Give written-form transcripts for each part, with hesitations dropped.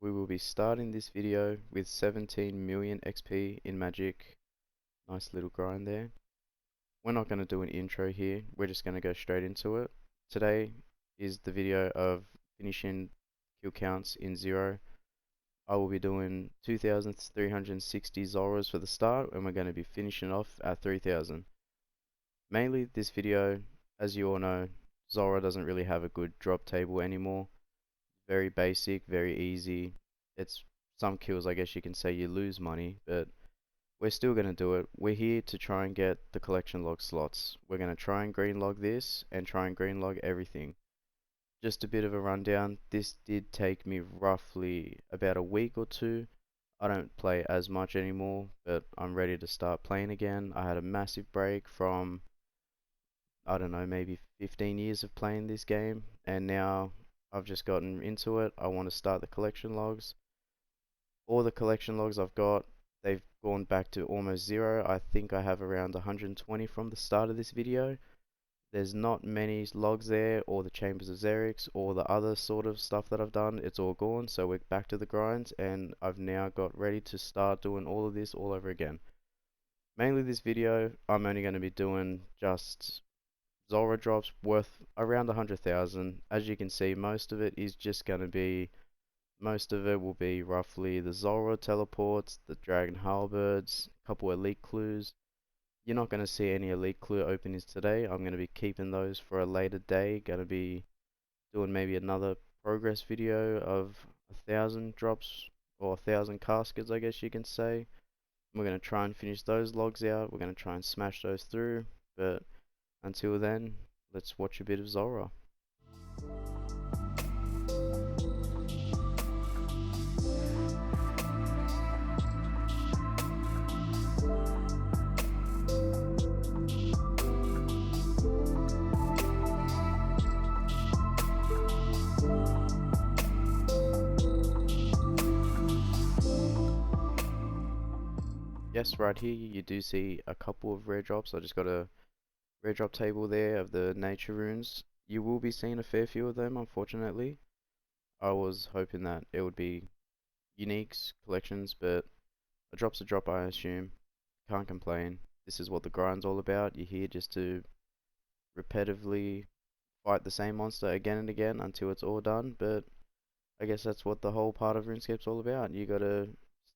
We will be starting this video with 17 million XP in Magic. Nice little grind there. We're not going to do an intro here, we're just going to go straight into it. Today is the video of finishing kill counts in 0. I will be doing 2,360 Zulrahs for the start, and we're going to be finishing off at 3,000. Mainly this video, as you all know, Zulrah doesn't really have a good drop table anymore. Very basic, very easy. It's some kills, I guess you can say you lose money, but we're still going to do it. We're here to try and get the collection log slots. We're going to try and green log this and try and green log everything. Just a bit of a rundown. This did take me roughly about a week or two. I don't play as much anymore, but I'm ready to start playing again. I had a massive break from, I don't know, maybe 15 years of playing this game, and now I've just gotten into it. I want to start the collection logs. All the collection logs I've got, they've gone back to almost 0. I think I have around 120 from the start of this video. There's not many logs there, or the Chambers of Xerix, or the other sort of stuff that I've done. It's all gone, so we're back to the grinds, and I've now got ready to start doing all of this all over again. Mainly this video, I'm only going to be doing just Zulrah drops worth around 100,000. As you can see, most of it is just going to be, most of it will be roughly the Zulrah teleports, the Dragon Halberds, a couple elite clues. You're not going to see any elite clue openings today. I'm going to be keeping those for a later day. Going to be doing maybe another progress video of 1,000 drops or 1,000 caskets, I guess you can say. We're going to try and finish those logs out. We're going to try and smash those through, but until then, let's watch a bit of Zulrah. Yes, right here you do see a couple of rare drops. I just got a rare drop table there of the nature runes. You will be seeing a fair few of them, unfortunately. I was hoping that it would be uniques, collections, but a drop's a drop, I assume. Can't complain. This is what the grind's all about. You're here just to repetitively fight the same monster again and again until it's all done, but I guess that's what the whole part of RuneScape's all about. You gotta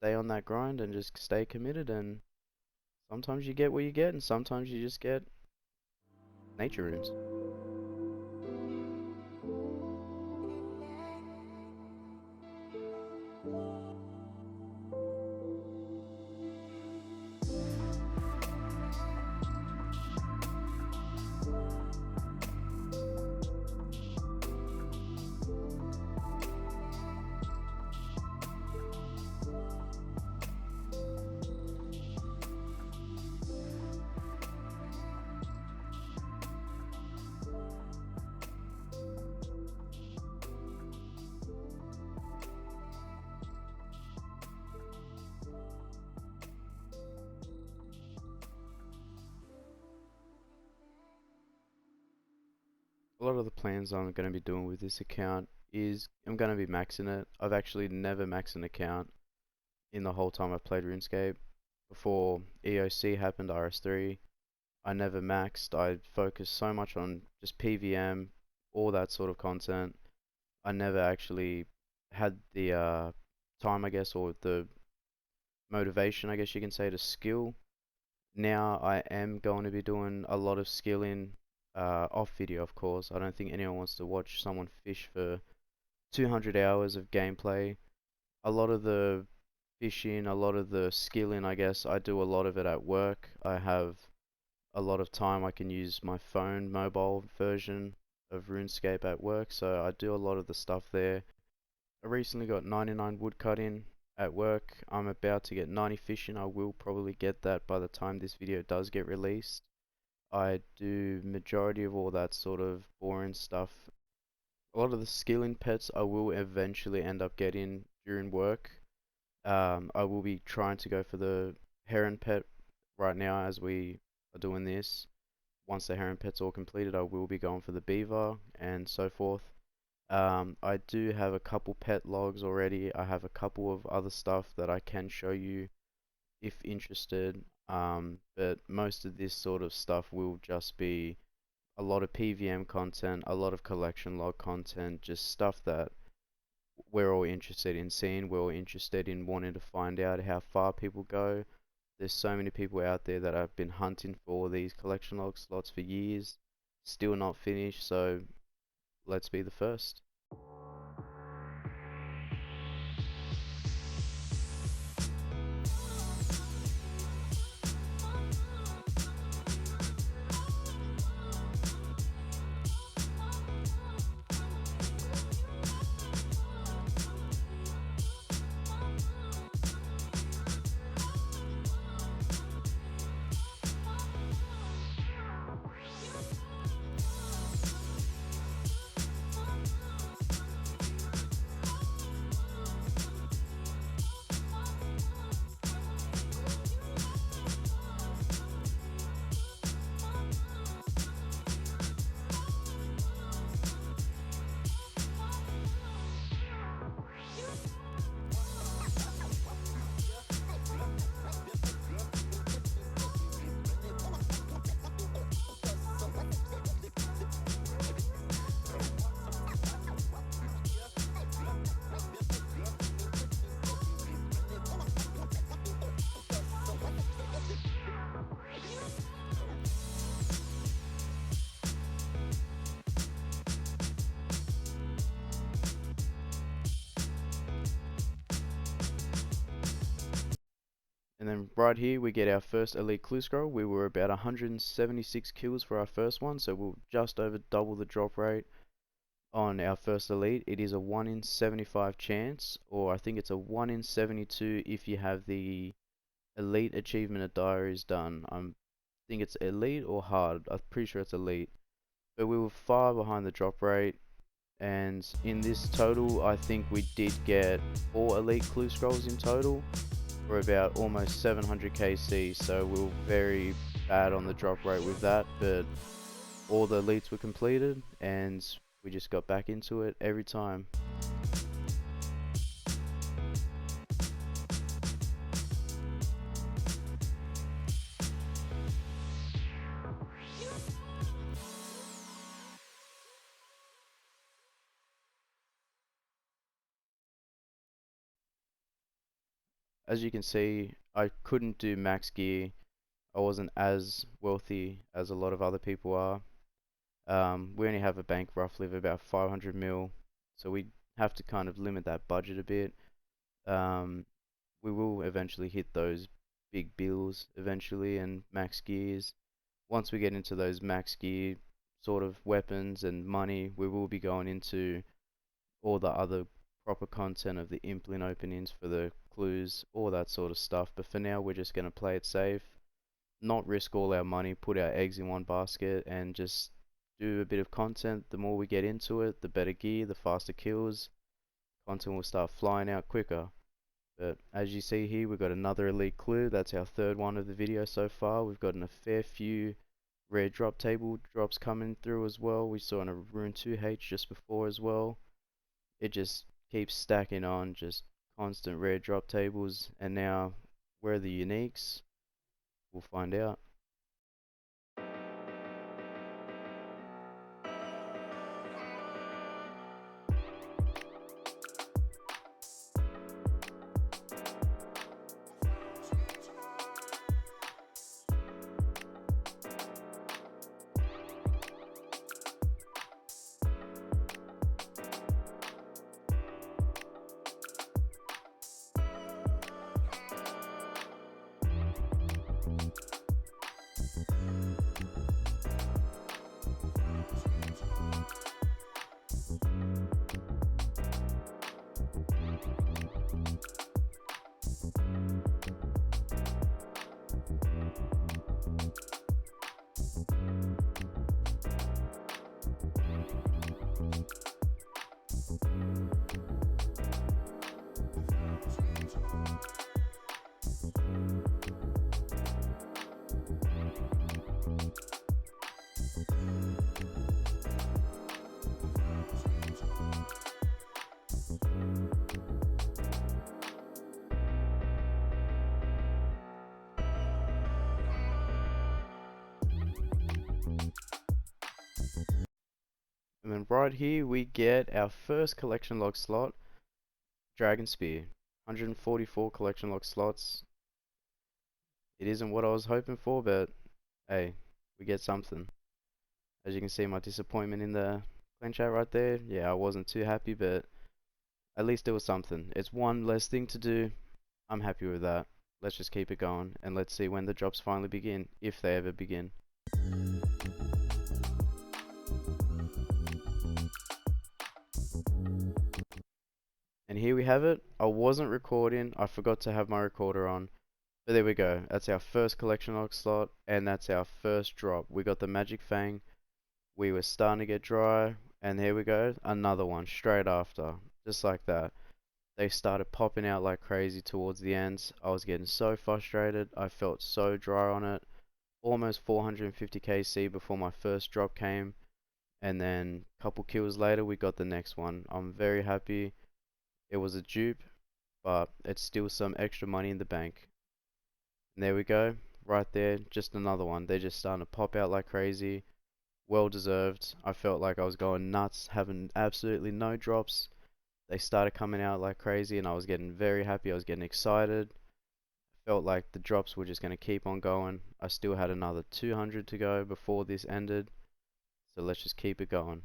stay on that grind and just stay committed, and sometimes you get what you get, and sometimes you just get nature runes. A lot of the plans I'm going to be doing with this account is I'm going to be maxing it. I've actually never maxed an account in the whole time I've played RuneScape. Before EOC happened, RS3, I never maxed. I focused so much on just PVM, all that sort of content. I never actually had the time, I guess, or the motivation, I guess you can say, to skill. Now I am going to be doing a lot of skilling off video, of course. I don't think anyone wants to watch someone fish for 200 hours of gameplay. A lot of the fishing, a lot of the skilling, I guess, I do a lot of it at work. I have a lot of time. I can use my phone mobile version of RuneScape at work, so I do a lot of the stuff there. I recently got 99 woodcutting at work. I'm about to get 90 fishing. I will probably get that by the time this video does get released. I do majority of all that sort of boring stuff. A lot of the skilling pets I will eventually end up getting during work. I will be trying to go for the heron pet right now as we are doing this. Once the heron pet's all completed, I will be going for the beaver and so forth. I do have a couple pet logs already. I have a couple of other stuff that I can show you if interested. But most of this sort of stuff will just be a lot of PVM content, a lot of collection log content, just stuff that we're all interested in seeing. We're all interested in wanting to find out how far people go. There's so many people out there that have been hunting for these collection log slots for years, still not finished, so let's be the first. And then right here we get our first elite clue scroll. We were about 176 kills for our first one, so we'll just over double the drop rate on our first elite. It is a 1 in 75 chance, or I think it's a 1 in 72 if you have the elite achievement of diaries done. I think it's elite or hard. I'm pretty sure it's elite. But we were far behind the drop rate, and in this total I think we did get 4 elite clue scrolls in total for about almost 700 KC, so we were very bad on the drop rate with that, but all the elites were completed and we just got back into it every time. As you can see, I couldn't do max gear. I wasn't as wealthy as a lot of other people are. We only have a bank roughly of about 500 mil, so we have to kind of limit that budget a bit. We will eventually hit those big bills eventually and max gears. Once we get into those max gear sort of weapons and money, we will be going into all the other proper content of the implint openings for the clues, all that sort of stuff. But for now, we're just going to play it safe, not risk all our money, put our eggs in one basket, and just do a bit of content. The more we get into it, the better gear, the faster kills. Content will start flying out quicker. But as you see here, we've got another elite clue. That's our third one of the video so far. We've gotten a fair few rare drop table drops coming through as well. We saw in a rune 2H just before as well. It just keeps stacking on, just constant rare drop tables. And now, where are the uniques? We'll find out. And then right here we get our first collection log slot, Dragon Spear. 144 collection log slots. It isn't what I was hoping for, but hey, we get something. As you can see, my disappointment in the clan chat right there. Yeah, I wasn't too happy, but at least it was something. It's one less thing to do. I'm happy with that. Let's just keep it going, and let's see when the drops finally begin, if they ever begin. And here we have it. I wasn't recording. I forgot to have my recorder on. But there we go. That's our first collection log slot, and that's our first drop. We got the Magic Fang. We were starting to get dry, and here we go. Another one straight after. Just like that. They started popping out like crazy towards the ends. I was getting so frustrated. I felt so dry on it. Almost 450 KC before my first drop came. And then a couple kills later, we got the next one. I'm very happy. It was a dupe, but it's still some extra money in the bank. And there we go, right there, just another one. They're just starting to pop out like crazy. Well deserved. I felt like I was going nuts, having absolutely no drops. They started coming out like crazy, and I was getting very happy. I was getting excited. Felt like the drops were just going to keep on going. I still had another 200 to go before this ended, so let's just keep it going.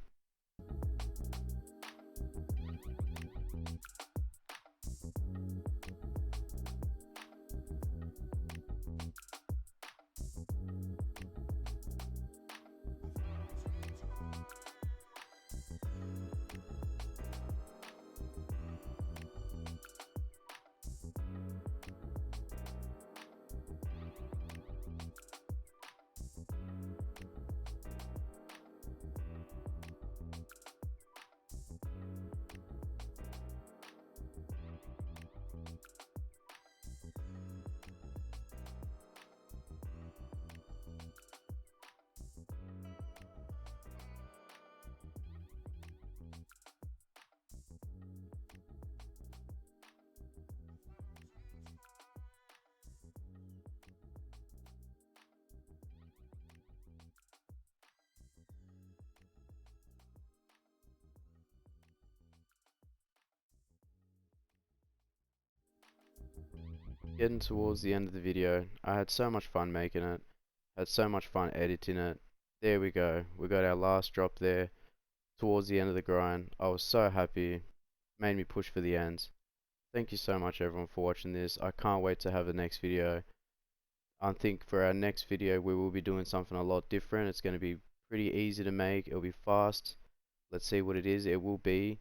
Getting towards the end of the video, I had so much fun making it, had so much fun editing it. There we go, we got our last drop there, towards the end of the grind. I was so happy, made me push for the ends. Thank you so much everyone for watching this. I can't wait to have the next video. I think for our next video we will be doing something a lot different. It's going to be pretty easy to make, it'll be fast. Let's see what it is. It will be